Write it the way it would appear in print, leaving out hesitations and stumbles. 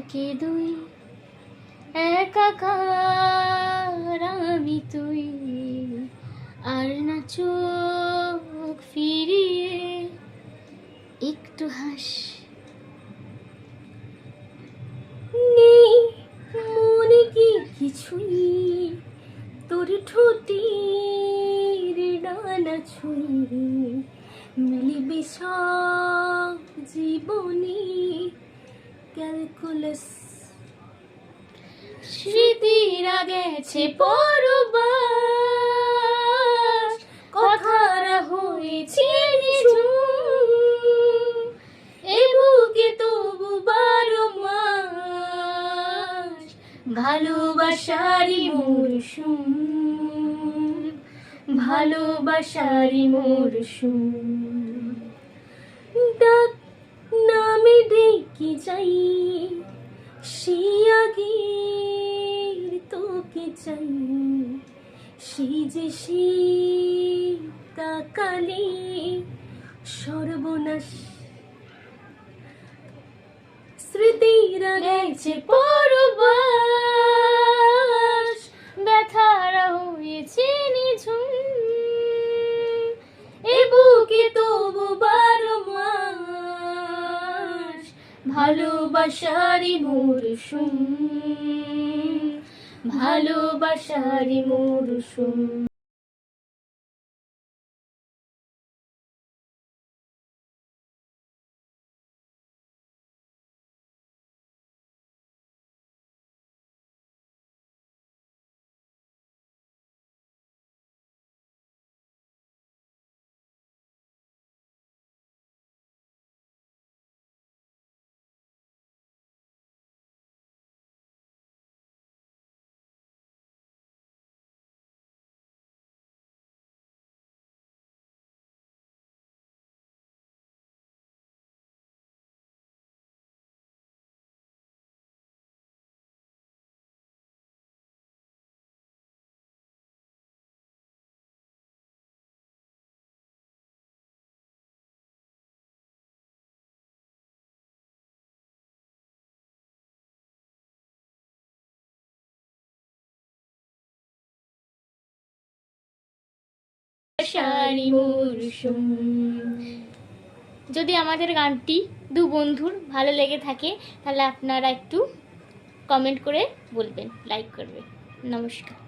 একে দুই একাকার আমি তুই, আর না চোখ ফিরিয়ে একটু হাস। নেই মনে কি কিছুই, তোর ঠোঁটের ডানা ছুঁয়ে মিলিবে সব জীবনে ক্যালকুলাস। স্মৃতিরা গেছে পরবাস, কথারা হয়েছে নিঝুম, এ বুকে তবু 12 মাস ভালোবাসারই মরশুম, ভালোবাসারই মরশুম। ডাক নামে ডেকে যাই, সে আগের তোকে চাই, সে যে সে তাকালে সর্বনাশ। স্মৃতিরা গেছে পরবাস, ব্যথারা হয়েছে নিঝুম, এ বুকে তবু 12 মাস ভালোবাসারই মরশুম, ভালোবাসারই মরশুম। যদি আমাদের গানটি দু বন্ধুর ভালো লেগে থাকে তাহলে আপনারা একটু কমেন্ট করে বলবেন, লাইক করবেন। নমস্কার।